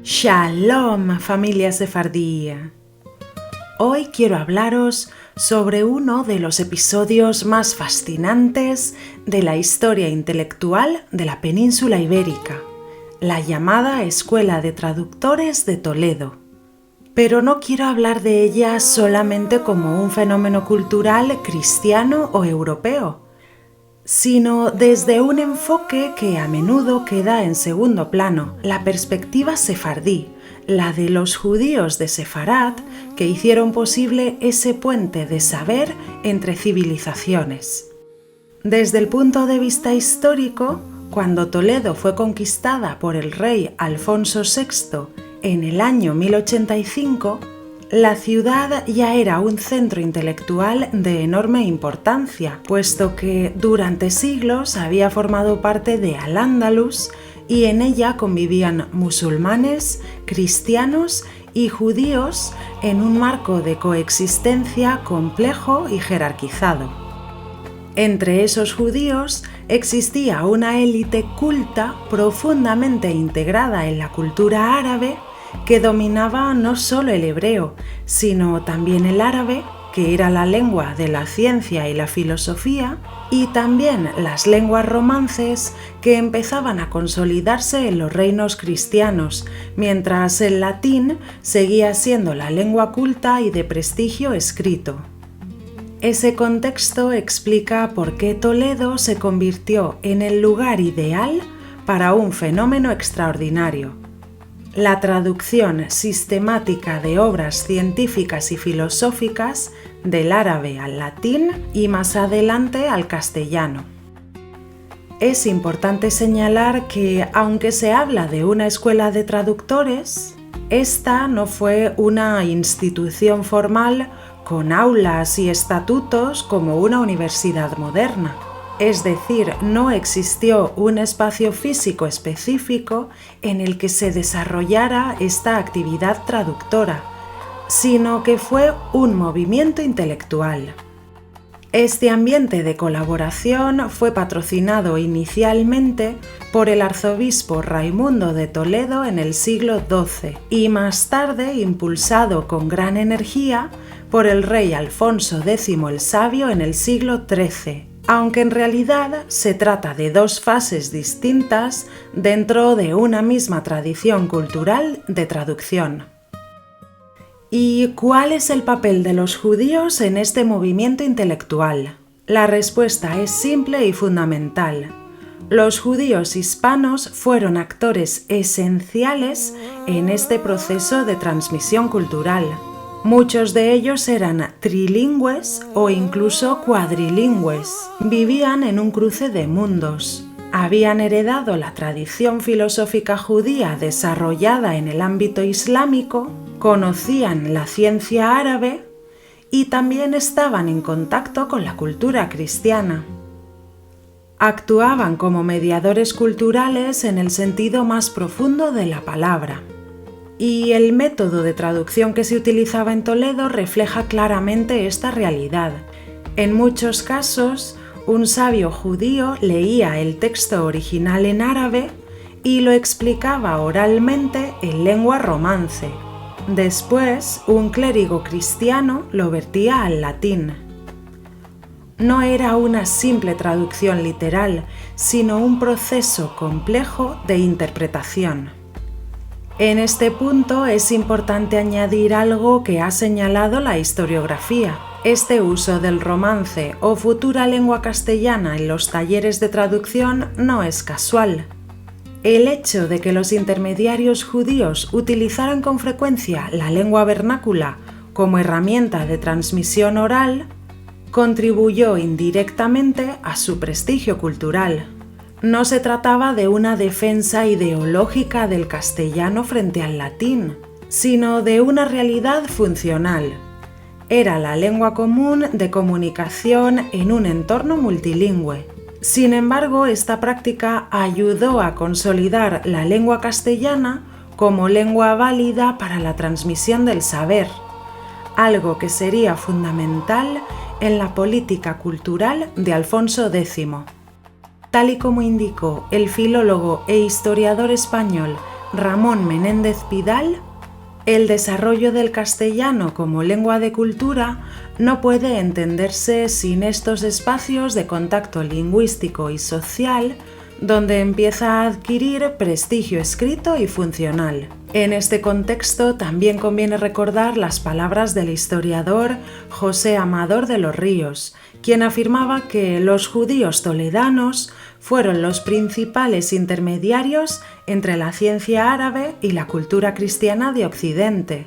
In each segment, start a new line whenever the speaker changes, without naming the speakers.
Shalom, familia sefardí. Hoy quiero hablaros sobre uno de los episodios más fascinantes de la historia intelectual de la península ibérica, la llamada Escuela de Traductores de Toledo. Pero no quiero hablar de ella solamente como un fenómeno cultural cristiano o europeo, sino desde un enfoque que a menudo queda en segundo plano, la perspectiva sefardí, la de los judíos de Sefarat que hicieron posible ese puente de saber entre civilizaciones. Desde el punto de vista histórico, cuando Toledo fue conquistada por el rey Alfonso VI en el año 1085, la ciudad ya era un centro intelectual de enorme importancia, puesto que durante siglos había formado parte de Al-Ándalus y en ella convivían musulmanes, cristianos y judíos en un marco de coexistencia complejo y jerarquizado. Entre esos judíos existía una élite culta profundamente integrada en la cultura árabe que dominaba no solo el hebreo, sino también el árabe, que era la lengua de la ciencia y la filosofía, y también las lenguas romances que empezaban a consolidarse en los reinos cristianos, mientras el latín seguía siendo la lengua culta y de prestigio escrito. Ese contexto explica por qué Toledo se convirtió en el lugar ideal para un fenómeno extraordinario: la traducción sistemática de obras científicas y filosóficas del árabe al latín y más adelante al castellano. Es importante señalar que, aunque se habla de una escuela de traductores, esta no fue una institución formal con aulas y estatutos como una universidad moderna. Es decir, no existió un espacio físico específico en el que se desarrollara esta actividad traductora, sino que fue un movimiento intelectual. Este ambiente de colaboración fue patrocinado inicialmente por el arzobispo Raimundo de Toledo en el siglo XII y más tarde impulsado con gran energía por el rey Alfonso X el Sabio en el siglo XIII. Aunque en realidad se trata de dos fases distintas dentro de una misma tradición cultural de traducción. ¿Y cuál es el papel de los judíos en este movimiento intelectual? La respuesta es simple y fundamental. Los judíos hispanos fueron actores esenciales en este proceso de transmisión cultural. Muchos de ellos eran trilingües o incluso cuadrilingües. Vivían en un cruce de mundos. Habían heredado la tradición filosófica judía desarrollada en el ámbito islámico, conocían la ciencia árabe y también estaban en contacto con la cultura cristiana. Actuaban como mediadores culturales en el sentido más profundo de la palabra. Y el método de traducción que se utilizaba en Toledo refleja claramente esta realidad. En muchos casos, un sabio judío leía el texto original en árabe y lo explicaba oralmente en lengua romance. Después, un clérigo cristiano lo vertía al latín. No era una simple traducción literal, sino un proceso complejo de interpretación. En este punto es importante añadir algo que ha señalado la historiografía. Este uso del romance o futura lengua castellana en los talleres de traducción no es casual. El hecho de que los intermediarios judíos utilizaran con frecuencia la lengua vernácula como herramienta de transmisión oral contribuyó indirectamente a su prestigio cultural. No se trataba de una defensa ideológica del castellano frente al latín, sino de una realidad funcional. Era la lengua común de comunicación en un entorno multilingüe. Sin embargo, esta práctica ayudó a consolidar la lengua castellana como lengua válida para la transmisión del saber, algo que sería fundamental en la política cultural de Alfonso X. Tal y como indicó el filólogo e historiador español Ramón Menéndez Pidal, el desarrollo del castellano como lengua de cultura no puede entenderse sin estos espacios de contacto lingüístico y social donde empieza a adquirir prestigio escrito y funcional. En este contexto también conviene recordar las palabras del historiador José Amador de los Ríos, quien afirmaba que los judíos toledanos fueron los principales intermediarios entre la ciencia árabe y la cultura cristiana de Occidente.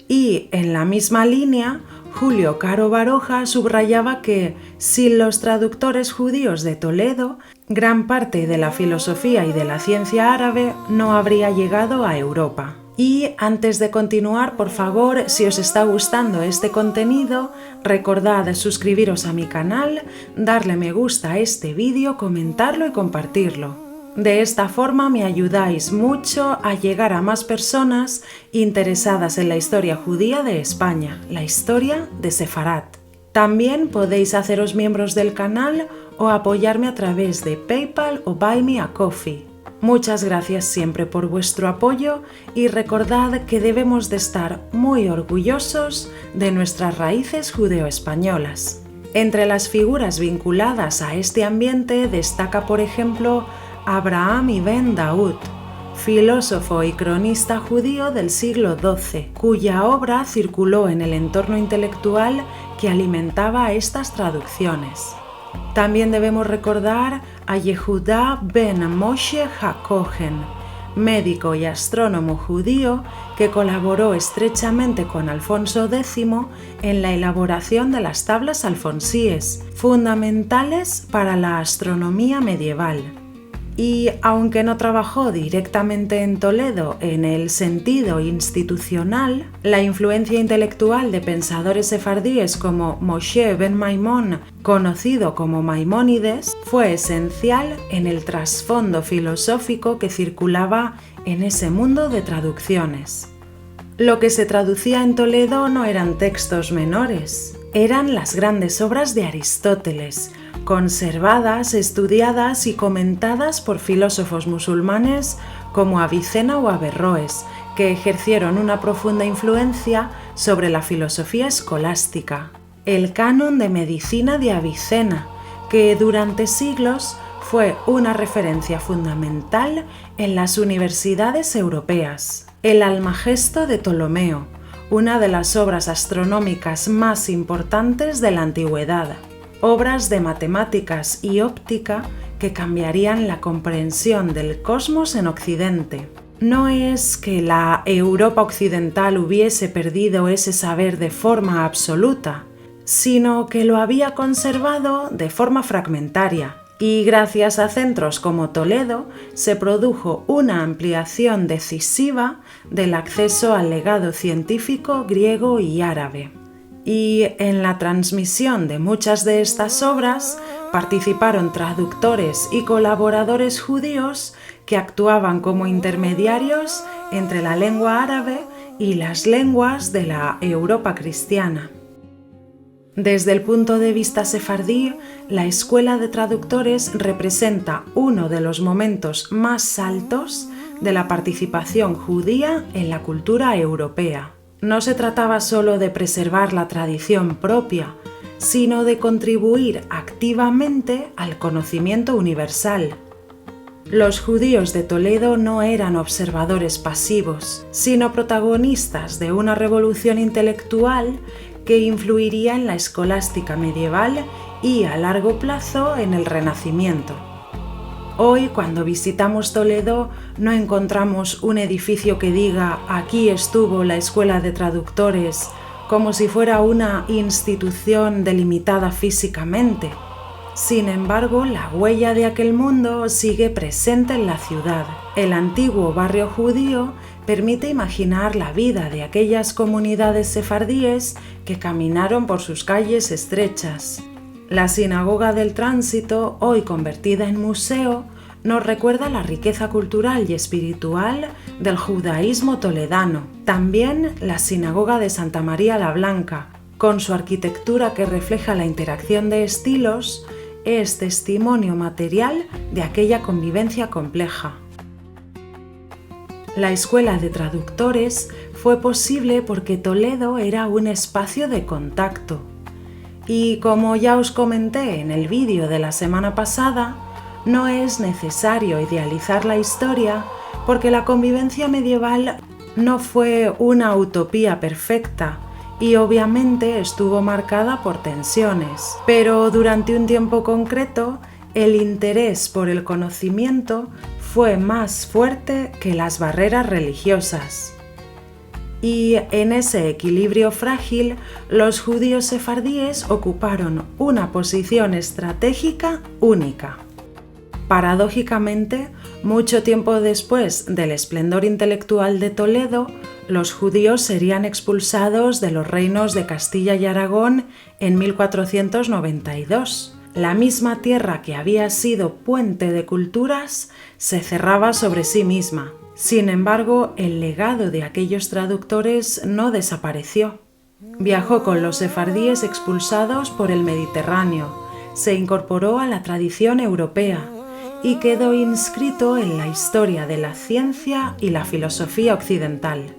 Y, en la misma línea, Julio Caro Baroja subrayaba que, sin los traductores judíos de Toledo, gran parte de la filosofía y de la ciencia árabe no habría llegado a Europa. Y antes de continuar, por favor, si os está gustando este contenido, recordad suscribiros a mi canal, darle me gusta a este vídeo, comentarlo y compartirlo. De esta forma me ayudáis mucho a llegar a más personas interesadas en la historia judía de España, la historia de Sefarat. También podéis haceros miembros del canal o apoyarme a través de PayPal o Buy Me a Coffee. Muchas gracias siempre por vuestro apoyo y recordad que debemos de estar muy orgullosos de nuestras raíces judeo-españolas. Entre las figuras vinculadas a este ambiente destaca, por ejemplo, Abraham Ibn Daud, filósofo y cronista judío del siglo XII, cuya obra circuló en el entorno intelectual que alimentaba estas traducciones. También debemos recordar a Yehudá ben Moshe HaKohen, médico y astrónomo judío que colaboró estrechamente con Alfonso X en la elaboración de las tablas alfonsíes, fundamentales para la astronomía medieval. Y aunque no trabajó directamente en Toledo en el sentido institucional, la influencia intelectual de pensadores sefardíes como Moshe ben Maimón, conocido como Maimónides, fue esencial en el trasfondo filosófico que circulaba en ese mundo de traducciones. Lo que se traducía en Toledo no eran textos menores, eran las grandes obras de Aristóteles, conservadas, estudiadas y comentadas por filósofos musulmanes como Avicena o Averroes, que ejercieron una profunda influencia sobre la filosofía escolástica. El Canon de Medicina de Avicena, que durante siglos fue una referencia fundamental en las universidades europeas. El Almagesto de Ptolomeo, una de las obras astronómicas más importantes de la antigüedad. Obras de matemáticas y óptica que cambiarían la comprensión del cosmos en Occidente. No es que la Europa occidental hubiese perdido ese saber de forma absoluta, sino que lo había conservado de forma fragmentaria, y gracias a centros como Toledo se produjo una ampliación decisiva del acceso al legado científico griego y árabe. Y en la transmisión de muchas de estas obras participaron traductores y colaboradores judíos que actuaban como intermediarios entre la lengua árabe y las lenguas de la Europa cristiana. Desde el punto de vista sefardí, la escuela de traductores representa uno de los momentos más altos de la participación judía en la cultura europea. No se trataba solo de preservar la tradición propia, sino de contribuir activamente al conocimiento universal. Los judíos de Toledo no eran observadores pasivos, sino protagonistas de una revolución intelectual que influiría en la escolástica medieval y a largo plazo en el Renacimiento. Hoy, cuando visitamos Toledo, no encontramos un edificio que diga «aquí estuvo la escuela de traductores», como si fuera una institución delimitada físicamente, Sin embargo, la huella de aquel mundo sigue presente en la ciudad. El antiguo barrio judío permite imaginar la vida de aquellas comunidades sefardíes que caminaron por sus calles estrechas. La sinagoga del tránsito, hoy convertida en museo, nos recuerda la riqueza cultural y espiritual del judaísmo toledano. También la sinagoga de Santa María la Blanca, con su arquitectura que refleja la interacción de estilos, es testimonio material de aquella convivencia compleja. La Escuela de Traductores fue posible porque Toledo era un espacio de contacto. Y como ya os comenté en el vídeo de la semana pasada, no es necesario idealizar la historia porque la convivencia medieval no fue una utopía perfecta y obviamente estuvo marcada por tensiones. Pero durante un tiempo concreto, el interés por el conocimiento fue más fuerte que las barreras religiosas. Y en ese equilibrio frágil, los judíos sefardíes ocuparon una posición estratégica única. Paradójicamente, mucho tiempo después del esplendor intelectual de Toledo, los judíos serían expulsados de los reinos de Castilla y Aragón en 1492. La misma tierra que había sido puente de culturas se cerraba sobre sí misma. Sin embargo, el legado de aquellos traductores no desapareció. Viajó con los sefardíes expulsados por el Mediterráneo, se incorporó a la tradición europea y quedó inscrito en la historia de la ciencia y la filosofía occidental.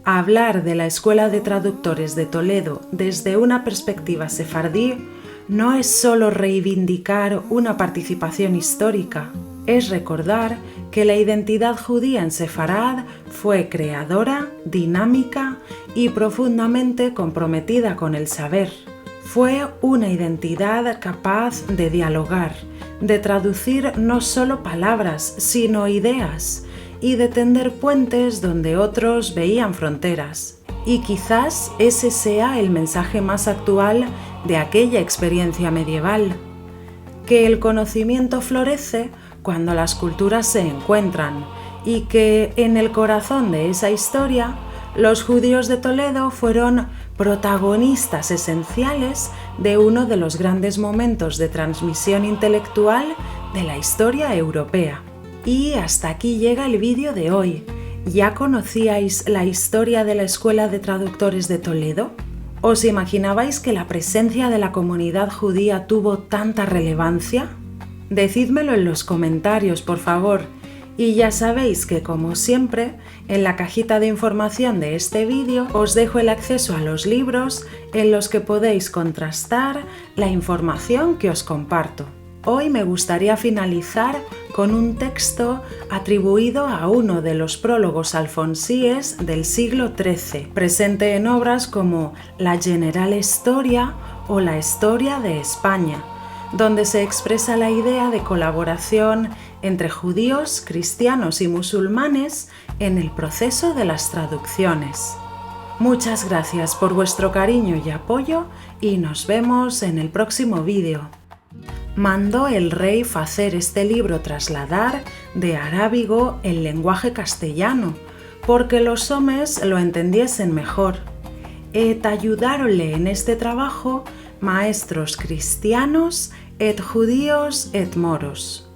Hablar de la Escuela de Traductores de Toledo desde una perspectiva sefardí no es solo reivindicar una participación histórica, es recordar que la identidad judía en Sefarad fue creadora, dinámica y profundamente comprometida con el saber. Fue una identidad capaz de dialogar, de traducir no solo palabras, sino ideas, y de tender puentes donde otros veían fronteras. Y quizás ese sea el mensaje más actual de aquella experiencia medieval, que el conocimiento florece cuando las culturas se encuentran y que en el corazón de esa historia los judíos de Toledo fueron protagonistas esenciales de uno de los grandes momentos de transmisión intelectual de la historia europea. Y hasta aquí llega el vídeo de hoy. ¿Ya conocíais la historia de la Escuela de Traductores de Toledo? ¿Os imaginabais que la presencia de la comunidad judía tuvo tanta relevancia? Decídmelo en los comentarios, por favor. Y ya sabéis que, como siempre, en la cajita de información de este vídeo os dejo el acceso a los libros en los que podéis contrastar la información que os comparto. Hoy me gustaría finalizar con un texto atribuido a uno de los prólogos alfonsíes del siglo XIII, presente en obras como La General Historia o La Historia de España, donde se expresa la idea de colaboración entre judíos, cristianos y musulmanes en el proceso de las traducciones. Muchas gracias por vuestro cariño y apoyo y nos vemos en el próximo vídeo. Mandó el rey facer este libro trasladar de arábigo en lenguaje castellano, porque los homes lo entendiesen mejor. Et ayudáronle en este trabajo maestros cristianos, et judíos, et moros.